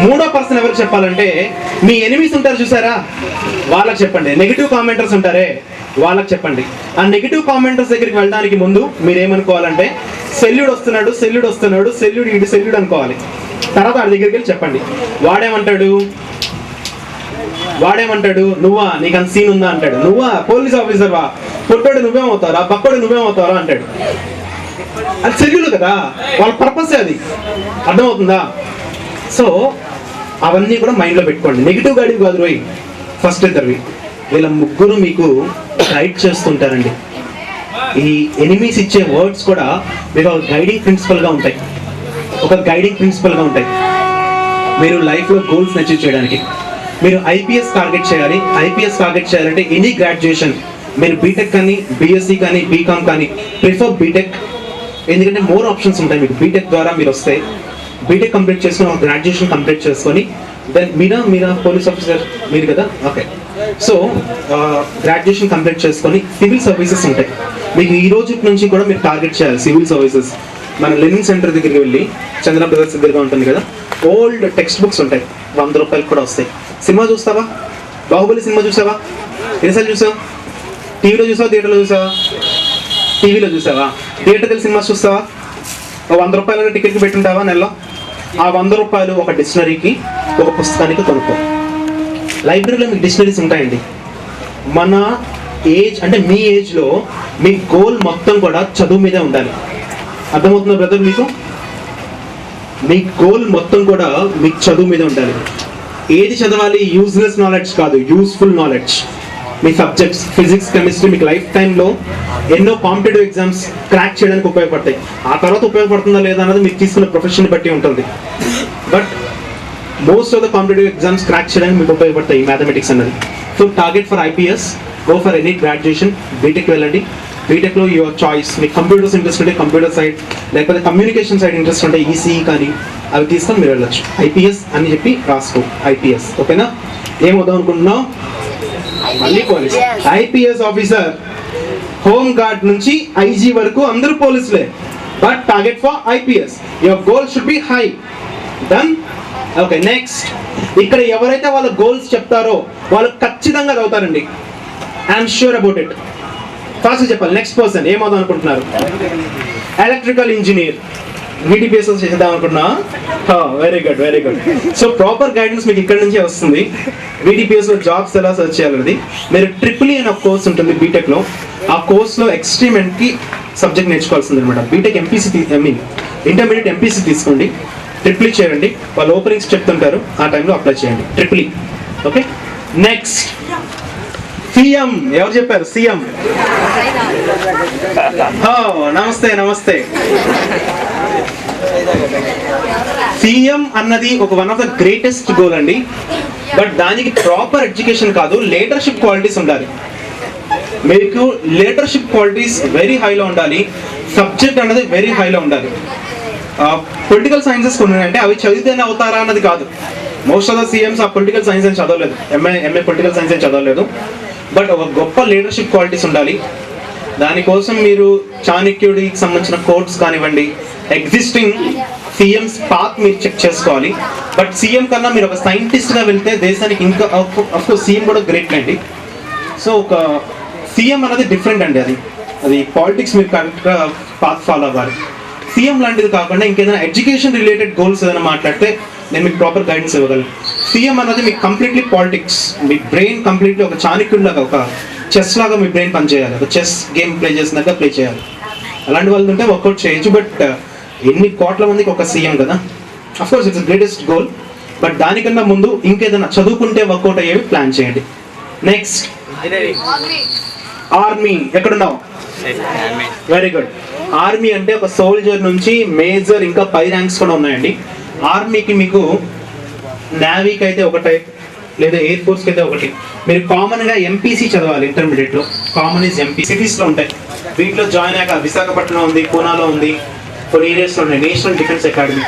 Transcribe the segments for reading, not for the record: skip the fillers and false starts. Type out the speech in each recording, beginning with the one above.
మూడో పర్సన్ ఎవరికి చెప్పాలంటే మీ ఎనిమీస్ ఉంటారు చూసారా, వాళ్ళకి చెప్పండి. నెగిటివ్ కామెంటర్స్ ఉంటారే వాళ్ళకి చెప్పండి. ఆ నెగిటివ్ కామెంటర్స్ దగ్గరికి వెళ్ళడానికి ముందు మీరు ఏమనుకోవాలంటే సెల్యూడ్ వస్తున్నాడు, సెల్యూడ్ వస్తున్నాడు, సెల్యూడ్ ఇటు సెల్యూడ్ అనుకోవాలి. తర్వాత వాడి దగ్గరికి వెళ్ళి చెప్పండి. వాడేమంటాడు నువ్వా, నీకు అంత సీన్ ఉందా అంటాడు. నువ్వా పోలీస్ ఆఫీసర్ వా, పుట్టోడు నువ్వేమవుతారా, పక్కోడు నువ్వేమవుతారా అంటాడు. అది సెల్యూడ్ కదా, వాళ్ళ పర్పస్ అది, అర్థమవుతుందా? సో అవన్నీ కూడా మైండ్లో పెట్టుకోండి. నెగిటివ్ గైడింగ్ కాదు రోయ్, ఫస్ట్ ఇద్దరివి. వీళ్ళ ముగ్గురు మీకు గైడ్ చేస్తుంటారండి. ఈ ఎనిమీస్ ఇచ్చే వర్డ్స్ కూడా మీకు ఒక గైడింగ్ ప్రిన్సిపల్గా ఉంటాయి, మీరు లైఫ్లో గోల్స్ అచీవ్ చేయడానికి. మీరు ఐపీఎస్ టార్గెట్ చేయాలి. ఐపీఎస్ టార్గెట్ చేయాలంటే ఎనీ గ్రాడ్యుయేషన్, మీరు బీటెక్ కానీ, బీఎస్సీ కానీ, బీకామ్ కానీ, ప్రిఫర్ బీటెక్. ఎందుకంటే మోర్ ఆప్షన్స్ ఉంటాయి మీకు. బీటెక్ ద్వారా మీరు వస్తే బీటెక్ కంప్లీట్ చేసుకొని ఒక గ్రాడ్యుయేషన్ కంప్లీట్ చేసుకొని దెన్ మీరా పోలీస్ ఆఫీసర్ మీరు కదా, ఓకే. సో గ్రాడ్యుయేషన్ కంప్లీట్ చేసుకొని సివిల్ సర్వీసెస్ ఉంటాయి మీకు. ఈ రోజు నుంచి కూడా మీరు టార్గెట్ చేయాలి సివిల్ సర్వీసెస్. మన లెర్నింగ్ సెంటర్ దగ్గరికి వెళ్ళి, చంద్ర బ్రదర్స్ దగ్గరగా ఉంటుంది కదా, ఓల్డ్ టెక్స్ట్ బుక్స్ ఉంటాయి, 100 రూపాయలు కూడా వస్తాయి. సినిమా చూస్తావా? బాహుబలి సినిమా చూసావా? ఎన్నిసార్లు చూసావు? టీవీలో చూసావా, థియేటర్లో చూసావా? టీవీలో చూసావా? థియేటర్కి వెళ్ళి సినిమా చూస్తావా? 100 రూపాయలు టికెట్కి పెట్టుంటావా నెలలో? ఆ 100 రూపాయలు ఒక డిక్షనరీకి, ఒక పుస్తకానికి కొనుక్కో. లైబ్రరీలో మీకు డిక్షనరీస్ ఉంటాయండి. మన ఏజ్ అంటే మీ ఏజ్లో మీ గోల్ మొత్తం కూడా చదువు మీదే ఉండాలి. అర్థమవుతుందా బ్రదర్ మీకు? మీ గోల్ మొత్తం కూడా మీకు చదువు మీద ఉండాలి. ఏది చదవాలి? యూజ్లెస్ నాలెడ్జ్ కాదు, యూస్ఫుల్ నాలెడ్జ్. మీ సబ్జెక్ట్స్ ఫిజిక్స్, కెమిస్ట్రీ మీకు లైఫ్ టైంలో ఎన్నో కాంపిటేటివ్ ఎగ్జామ్స్ క్రాక్ చేయడానికి ఉపయోగపడతాయి. ఆ తర్వాత ఉపయోగపడుతుందా లేదా అన్నది మీకు తీసుకున్న ప్రొఫెషన్ బట్టి ఉంటుంది. But most of the competitive exams crack చేయడానికి మీకు ఉపయోగపడతాయి మ్యాథమెటిక్స్ అన్నది. So target for IPS, go for any graduation. BTech వెళ్ళండి. బీటెక్లో యువర్ చాయిస్. మీకు కంప్యూటర్స్ ఇంట్రెస్ట్ ఉంటే కంప్యూటర్ సైడ్, లేకపోతే కమ్యూనికేషన్ సైడ్ ఇంట్రెస్ట్ ఉంటే ఈసీ కానీ అవి తీసుకొని మీరు వెళ్ళొచ్చు. ఐపీఎస్ అని చెప్పి రాసుకో, ఐపీఎస్. ఓకేనా? ఏమవుదాం అనుకుంటున్నావు? మళ్ళీ police. IPS officer, home guard నుంచి ఐజీ వరకు అందరూ పోలీసులే. But target for IPS. Your goal should be high. Done? Okay. Next, ఇక్కడ ఎవరైతే వాళ్ళ గోల్స్ చెప్తారో వాళ్ళు ఖచ్చితంగా చదువుతారండి. I'm sure about it. Fast చెప్పాలి. నెక్స్ట్ పర్సన్ ఏమవుదాం అనుకుంటున్నారు? Electrical engineer. వీటీపీఎస్ చేద్దాం అనుకుంటున్నా? Very good, very good. So proper guidance మీకు ఇక్కడ నుంచే వస్తుంది. వీటీపీఎస్లో జాబ్స్ ఎలా సర్చ్ చేయాలనేది. మీరు ట్రిపుల్ అనే ఒక కోర్స్ ఉంటుంది బీటెక్లో. ఆ కోర్స్లో ఎక్స్ట్రీమెంట్కి సబ్జెక్ట్ నేర్చుకోవాల్సింది అనమాట. బీటెక్ ఎంపీసీ ఇంటర్మీడియట్ ఎంపీసీ తీసుకోండి, ట్రిపుల్ చేయండి. వాళ్ళు ఓపెనింగ్స్ చెప్తుంటారు, ఆ టైంలో అప్లై చేయండి. ట్రిపుల్. ఓకే. Next, CM. ఎవరు చెప్పారు? సీఎం. నమస్తే, నమస్తే. సీఎం అన్నది ఒక one of the greatest goal అండి. బట్ దానికి ప్రాపర్ ఎడ్యుకేషన్ కాదు, లీడర్షిప్ క్వాలిటీస్ ఉండాలి. మీకు లీడర్షిప్ క్వాలిటీస్ వెరీ హైలో ఉండాలి. సబ్జెక్ట్ అన్నది వెరీ హైలో ఉండాలి. పొలిటికల్ సైన్సెస్ కొన్ని అంటే అవి చదివితేనే అవుతారా అన్నది కాదు. మోస్ట్ ఆఫ్ ద సీఎంస్ ఆ పొలిటికల్ సైన్స్ అని చదవలేదు, ఎంఏ పొలిటికల్ సైన్స్ అని చదవలేదు. బట్ ఒక గొప్ప లీడర్షిప్ క్వాలిటీస్ ఉండాలి. దానికోసం మీరు చాణక్యుడికి సంబంధించిన కోర్ట్స్ కానివ్వండి, ఎగ్జిస్టింగ్ సీఎంస్ పాత్ మీరు చెక్ చేసుకోవాలి. బట్ సీఎం కన్నా మీరు ఒక సైంటిస్ట్గా వెళ్తే దేశానికి ఇంకా, అఫ్కోర్స్ సీఎం కూడా గ్రేట్ అండి. సో ఒక సీఎం అనేది డిఫరెంట్ అండి. అది పాలిటిక్స్ మీరు కరెక్ట్గా పాత్ ఫాలో అవ్వాలి. సీఎం లాంటిది కాకుండా ఇంకేదైనా ఎడ్యుకేషన్ రిలేటెడ్ గోల్స్ ఏదైనా మాట్లాడితే నేను మీకు ప్రాపర్ గైడెన్స్ ఇవ్వగలను. సీఎం అనేది మీకు కంప్లీట్లీ పాలిటిక్స్, మీ బ్రెయిన్ కంప్లీట్లీ ఒక చాణక్యుడిలాగా, ఒక చెస్ లాగా మీ బ్రెయిన్ పనిచేయాలి. ఒక చెస్ గేమ్ ప్లే చేసినాక ప్లే చేయాలి. అలాంటి వాళ్ళు ఉంటే వర్కౌట్ చేయొచ్చు. బట్ ఎన్ని కోట్ల మందికి ఒక సీఎం కదా, of course it's greatest goal. But దానికన్నా ముందు ఇంకేదైనా చదువుకుంటే వర్కౌట్ అయ్యేవి ప్లాన్ చేయండి. Next, army. ఎక్కడున్నావు? Very good. ఆర్మీ అంటే ఒక సోల్జర్ నుంచి మేజర్ ఇంకా పై ర్యాంక్స్ కూడా ఉన్నాయండి. ఆర్మీకి మీకు నేవీకి అయితే ఒక టైప్, లేదా ఎయిర్ ఫోర్స్కి అయితే ఒకటి. మీరు కామన్గా ఎంపీసీ చదవాలి ఇంటర్మీడియట్లో. Common is MP. సిటీస్లో ఉంటాయి. వీటిలో జాయిన్ అయ్యాక విశాఖపట్నం ఉంది, పూనాలో ఉంది, కొన్ని ఏరియాస్లో ఉన్నాయి. National defence academy.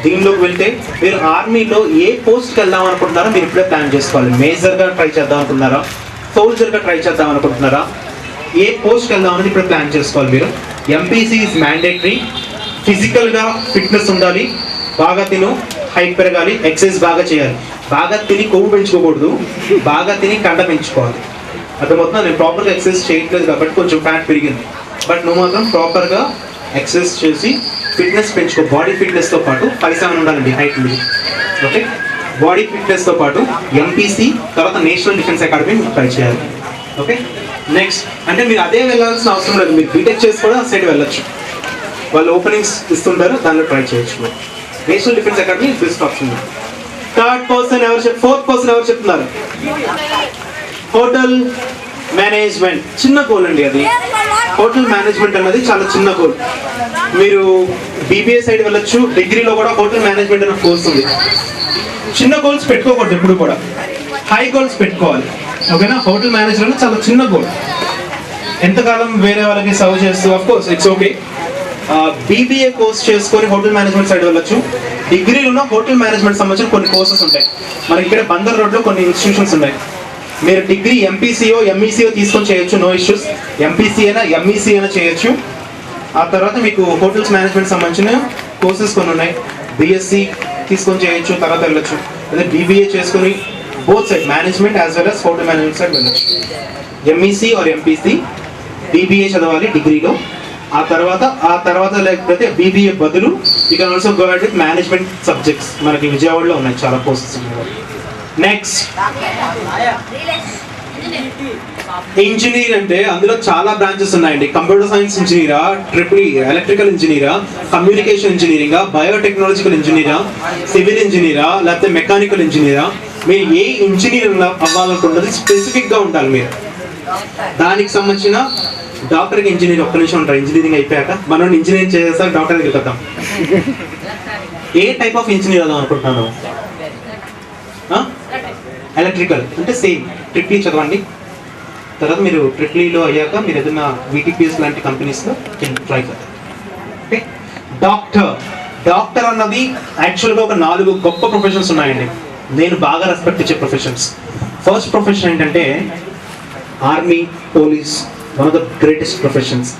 దీనిలోకి వెళ్తే మీరు ఆర్మీలో ఏ పోస్ట్కి వెళ్దాం అనుకుంటున్నారో మీరు ఇప్పుడే ప్లాన్ చేసుకోవాలి. మేజర్గా ట్రై చేద్దాం అనుకుంటున్నారా, సోల్జర్గా ట్రై చేద్దాం అనుకుంటున్నారా, ఏ పోస్ట్కి వెళ్దాం అనేది ఇప్పుడు ప్లాన్ చేసుకోవాలి మీరు. MPC is mandatory. ఫిజికల్గా ఫిట్నెస్ ఉండాలి, బాగా తిను, హైట్ పెరగాలి, ఎక్సర్సైజ్ బాగా చేయాలి. బాగా తిని కొవ్వు పెంచుకోకూడదు, బాగా తిని కండ పెంచుకోవాలి. అర్థమవుతుందా? నేను ప్రాపర్గా ఎక్సర్సైజ్ చేయట్లేదు కాబట్టి కొంచెం ఫ్యాట్ పెరిగింది. బట్ నువ్వు మాత్రం ప్రాపర్గా ఎక్సర్సైజ్ చేసి ఫిట్నెస్ పెంచుకో. బాడీ ఫిట్నెస్తో పాటు 5'7" ఉండాలండి హైట్ మీద. ఓకే, బాడీ ఫిట్నెస్తో పాటు ఎంపీసీ తర్వాత నేషనల్ డిఫెన్స్ అకాడమీ ట్రై చేయాలి. ఓకే, నెక్స్ట్ అంటే మీరు అదే వెళ్ళాల్సిన అవసరం లేదు, మీరు బీటెక్ చేసి కూడా ఆ సైడ్ వెళ్ళొచ్చు. వాళ్ళు ఓపెనింగ్స్ ఇస్తుంటారు, దానిలో ట్రై చేయొచ్చు. National defence academy best option. Fourth person ఎవరు చెప్తున్నారు? Hotel management. చిన్న గోల్ అండి అది. హోటల్ మేనేజ్మెంట్ అన్నది చాలా చిన్న గోల్. మీరు బీబీఏ సైడ్ వెళ్ళొచ్చు, డిగ్రీలో కూడా హోటల్ మేనేజ్మెంట్ అనే కోర్స్ ఉంది. చిన్న గోల్స్ పెట్టుకోకూడదు ఎప్పుడు కూడా, హై గోల్స్ పెట్టుకోవాలి. ఓకేనా? హోటల్ మేనేజ్మెంట్ చాలా చిన్న గోల్. ఎంతకాలం వేరే వాళ్ళకి సర్వ్ చేస్తూ, of course it's okay. BBA course చేసుకొని హోటల్ మేనేజ్మెంట్ సైడ్ వెళ్ళొచ్చు. డిగ్రీలో హోటల్ మేనేజ్మెంట్ సంబంధించిన కొన్ని కోర్సెస్ ఉంటాయి. మనకి ఇక్కడ బందర్ రోడ్లో కొన్ని ఇన్స్టిట్యూషన్స్ ఉన్నాయి. మీరు డిగ్రీ ఎంపీసీఓ ఎంఈసీఓ తీసుకొని చేయొచ్చు, నో ఇష్యూస్. ఎంపీసీ అయినా ఎంఈసీ అయినా చేయొచ్చు. ఆ తర్వాత మీకు హోటల్స్ మేనేజ్మెంట్ సంబంధించిన కోర్సెస్ కొన్ని ఉన్నాయి. బీఎస్సీ తీసుకొని చేయొచ్చు, తర్వాత వెళ్ళొచ్చు. అదే బీబీఏ చేసుకొని both side management as well as hotel management side వెళ్ళొచ్చు. ఎంఈసీ ఆర్ ఎంపీసీ బీబీఏ చదవాలి డిగ్రీలో. ఆ తర్వాత లేకపోతే బీబీఏ బదులు you can also go ahead with management subjects. మనకి విజయవాడలో ఉన్నాయి చాలా కోర్సెస్ ఉన్నాయి. నెక్స్ట్ ఇంజనీర్ అంటే అందులో చాలా బ్రాంచెస్ ఉన్నాయండి. కంప్యూటర్ సైన్స్ ఇంజనీరా, ఎలక్ట్రికల్ ఇంజనీరా, కమ్యూనికేషన్ ఇంజనీరింగా, బయోటెక్నాలజికల్ ఇంజనీరా, సివిల్ ఇంజనీరా, లేకపోతే మెకానికల్ ఇంజనీరా. మీరు ఏ ఇంజనీర్ అవ్వాలనుకుంటుంది స్పెసిఫిక్గా ఉండాలి. మీరు దానికి సంబంధించిన డాక్టర్కి ఇంజనీర్ ఒక్క నిమిషం ఉంటారు. ఇంజనీరింగ్ అయిపోయాక మనం ఇంజనీరింగ్ చేసేస్తాం, డాక్టర్ దగ్గరికి వెళ్తాం. ఏ టైప్ ఆఫ్ ఇంజనీర్ అవుదాం అనుకుంటున్నాను? ఎలక్ట్రికల్ అంటే సేమ్ ట్రిప్లీ చదవండి. తర్వాత మీరు ట్రిప్లీలో అయ్యాక మీరు ఏదైనా వీటీపీఎస్ లాంటి కంపెనీస్లో ట్రై చేస్తారు. ఓకే, డాక్టర్ అన్నది యాక్చువల్గా ఒక 4 గొప్ప ప్రొఫెషన్స్ ఉన్నాయండి. నేను బాగా రెస్పెక్ట్ ఇచ్చే ప్రొఫెషన్స్. ఫస్ట్ ప్రొఫెషన్ ఏంటంటే army, police, one of the greatest professions.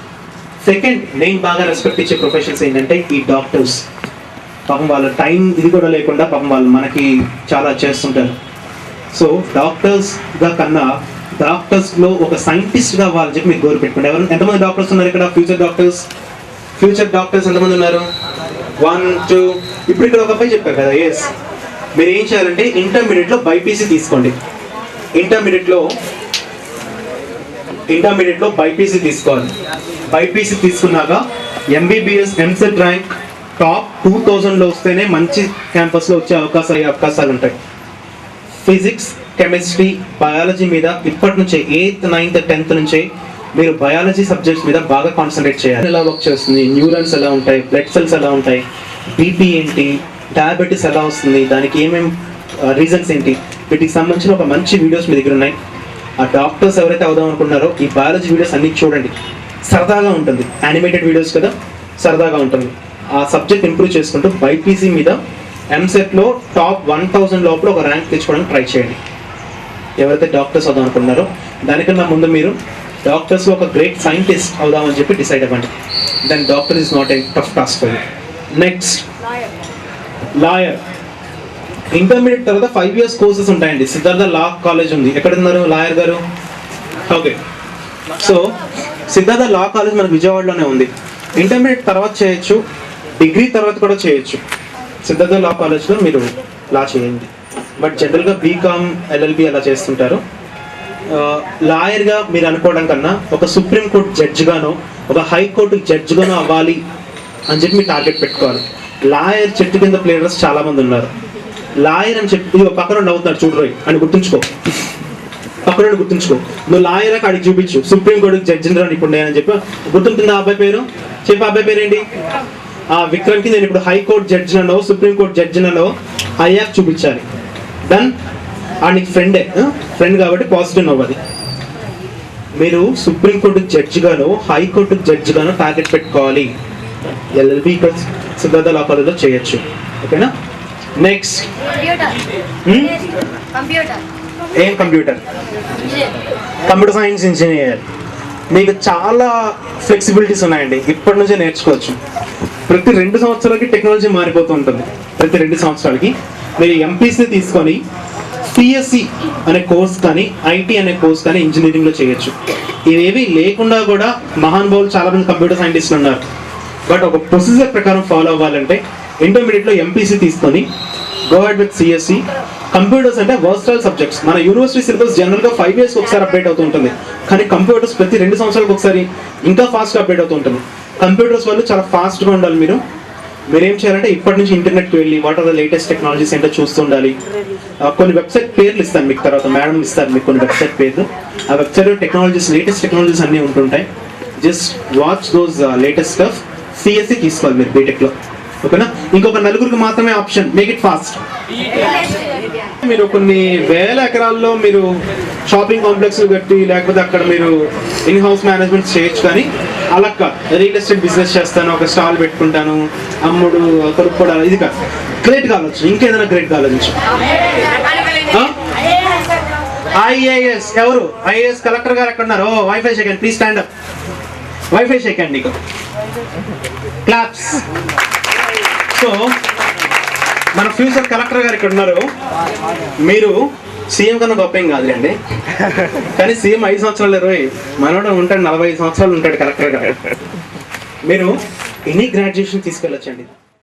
Second నేను బాగా రెస్పెక్ట్ ఇచ్చే ప్రొఫెషన్స్ ఏంటంటే ఈ డాక్టర్స్. పాపం వాళ్ళ టైం ఇది కూడా లేకుండా పాపం వాళ్ళు మనకి చాలా చేస్తుంటారు. సో డాక్టర్స్గా కన్నా డాక్టర్స్లో ఒక సైంటిస్ట్గా వాళ్ళు చెప్పి మీరు గోరు పెట్టుకోండి. ఎంతమంది డాక్టర్స్ ఉన్నారు ఇక్కడ? ఫ్యూచర్ డాక్టర్స్ ఎంతమంది ఉన్నారు? 1 2. ఇప్పుడు ఇక్కడ ఒక అబ్బాయి చెప్పారు కదా, ఎస్. మీరు ఏం చేయాలంటే ఇంటర్మీడియట్లో బైపీసీ తీసుకోండి. ఇంటర్మీడియట్లో బైపీసీ తీసుకోవాలి. బైపీసీ తీసుకున్నాక ఎంబీబీఎస్ ఎంసెట్ ర్యాంక్ టాప్ 2000లో వస్తేనే మంచి క్యాంపస్లో వచ్చే అవకాశాలు ఉంటాయి. ఫిజిక్స్, కెమిస్ట్రీ, బయాలజీ మీద ఇప్పటి నుంచే 8th 9th 10th నుంచే మీరు బయాలజీ సబ్జెక్ట్స్ మీద బాగా కాన్సన్ట్రేట్ చేయాలి. ఎలా వర్క్ చేస్తుంది, న్యూరాన్స్ ఎలా ఉంటాయి, బ్లడ్ సెల్స్ ఎలా ఉంటాయి, బీపీ ఏంటి, డయాబెటీస్ ఎలా వస్తుంది, దానికి ఏమేమి రీజన్స్ ఏంటి, వీటికి సంబంధించిన ఒక మంచి వీడియోస్ మీ దగ్గర ఉన్నాయి. ఆ డాక్టర్స్ ఎవరైతే అవుదాం అనుకుంటున్నారో ఈ బయాలజీ వీడియోస్ అన్ని చూడండి. సరదాగా ఉంటుంది, యానిమేటెడ్ వీడియోస్ కదా, సరదాగా ఉంటుంది. ఆ సబ్జెక్ట్ ఇంప్రూవ్ చేసుకుంటూ బైపీసీ మీద ఎంసెట్లో టాప్ 1000 లోపల ఒక ర్యాంక్ తెచ్చుకోవడానికి ట్రై చేయండి. ఎవరైతే డాక్టర్స్ అవుదాం అనుకుంటున్నారో దానికన్నా ముందు మీరు డాక్టర్స్లో ఒక గ్రేట్ సైంటిస్ట్ అవుదామని చెప్పి డిసైడ్ అవ్వండి. Then doctor is not a tough task for you. Next lawyer. Intermediate తర్వాత 5 years కోర్సెస్ ఉంటాయండి. సిద్ధార్థ లా కాలేజ్ ఉంది. ఎక్కడ ఉన్నారు లాయర్ గారు? Okay, so Siddhartha law college మనకు విజయవాడలోనే ఉంది. ఇంటర్మీడియట్ తర్వాత చేయొచ్చు, డిగ్రీ తర్వాత కూడా చేయొచ్చు. సిద్ధార్థ లా కాలేజ్లో మీరు లా చేయండి. బట్ జనరల్గా బీకామ్, ఎల్ఎల్బి అలా చేస్తుంటారు. లాయర్గా మీరు అనుకోవడం కన్నా ఒక సుప్రీంకోర్టు జడ్జిగానో ఒక హైకోర్టు జడ్జిగానో అవ్వాలి అని చెప్పి మీరు టార్గెట్ పెట్టుకోవాలి. లాయర్ చెట్టు కింద ప్లేయర్స్ చాలామంది ఉన్నారు. లాయర్ అని చెప్పి పక్కన నవ్వుతున్నాడు చూడరోయ్ అని గుర్తుంచుకో. నువ్వు లాయర్ అడిగి చూపించు, సుప్రీంకోర్టుకి జడ్జిని రాని ఇప్పుడు నేనని చెప్పి గుర్తుంటుంది. ఆ అబ్బాయి పేరు చెప్పి, అబ్బాయి పేరు ఏంటి? విక్రమ్కి నేను ఇప్పుడు హైకోర్టు జడ్జినో సుప్రీంకోర్టు జడ్జినో అయ్యాక చూపించాలి. దెన్ నీకు ఫ్రెండ్ కాబట్టి పాజిటివ్ అవ్వాలి. మీరు సుప్రీంకోర్టు జడ్జిగానో హైకోర్టు జడ్జిగానో టార్గెట్ పెట్టుకోవాలి. ఎల్ఎల్బి సిద్ధార్థ లా కాలేజ్లో చేయొచ్చు. ఓకేనా? నెక్స్ట్ ఏం కంప్యూటర్ సైన్స్ ఇంజనీర్. మీకు చాలా ఫ్లెక్సిబిలిటీస్ ఉన్నాయండి, ఇప్పటి నుంచే నేర్చుకోవచ్చు. ప్రతి 2 సంవత్సరాలకి టెక్నాలజీ మారిపోతూ ఉంటుంది. ప్రతి 2 సంవత్సరాలకి. మీరు ఎంపీసీ తీసుకొని సిఎస్సి అనే కోర్స్ కానీ ఐటీ అనే కోర్స్ కానీ ఇంజనీరింగ్లో చేయొచ్చు. ఇవేవి లేకుండా కూడా మహానుభావులు చాలా మంది కంప్యూటర్ సైంటిస్టులు ఉన్నారు. బట్ ఒక ప్రొసీజర్ ప్రకారం ఫాలో అవ్వాలంటే ఇంటర్మీడియట్లో ఎంపీసీ తీసుకొని go ahead with CSC. Computers అంటే వర్స్టైల్ సబ్జెక్ట్స్. మన యూనివర్సిటీ సిలబస్ జనరల్గా 5 years ఒకసారి అప్డేట్ అవుతూ ఉంటుంది, కానీ కంప్యూటర్స్ ప్రతి 2 సంవత్సరాలకు ఒకసారి ఇంకా ఫాస్ట్గా అప్డేట్ అవుతూ ఉంటుంది. కంప్యూటర్స్ వాళ్ళు చాలా ఫాస్ట్గా ఉండాలి. మీరేం చేయాలంటే ఇప్పటి నుంచి ఇంటర్నెట్కి వెళ్ళి what are the latest technologies ఏంటో చూస్తుండాలి. కొన్ని వెబ్సైట్ పేర్లు ఇస్తాను మీకు, తర్వాత మేడం ఇస్తారు మీకు కొన్ని వెబ్సైట్ పేర్లు. ఆ వెబ్సైట్లో టెక్నాలజీస్, లేటెస్ట్ టెక్నాలజీస్ అన్నీ ఉంటుంటాయి. Just watch those latest stuff. CSC తీసుకోవాలి మీరు బీటెక్లో, ఓకేనా? ఇంకొక 4 మాత్రమే ఆప్షన్, మేక్ ఇట్ ఫాస్ట్. మీరు కొన్ని వేల ఎకరాల్లో మీరు షాపింగ్ కాంప్లెక్స్ కట్టి లేకపోతే అక్కడ మీరు ఇన్ హౌస్ మేనేజ్మెంట్ చేయొచ్చు, కానీ అలా కాదు. రియల్ ఎస్టేట్ బిజినెస్ చేస్తాను, ఒక స్టాల్ పెట్టుకుంటాను, అమ్ముడు కొనుక్కోవడం, ఇది కాదు. గ్రేట్గా ఆలోచించు, ఇంకేదైనా గ్రేట్గా ఆలోచించు. ఐఏఎస్ ఎవరు? ఐఏఎస్ కలెక్టర్ గారు ఎక్కడ ఉన్నారు? O wifi second, please stand up. Wifi second నీకు క్లాప్స్. సో మన ఫ్యూచర్ కలెక్టర్ గారు ఇక్కడ ఉన్నారు. మీరు సీఎం కన్నా గొప్ప ఏం కాదులేండి, కానీ సీఎం 5 సంవత్సరాలు 20, మనోడు ఉంటాడు 45 సంవత్సరాలు ఉంటాడు కలెక్టర్ గారు. మీరు ఎనీ గ్రాడ్యుయేషన్ తీసుకెళ్ళొచ్చండి.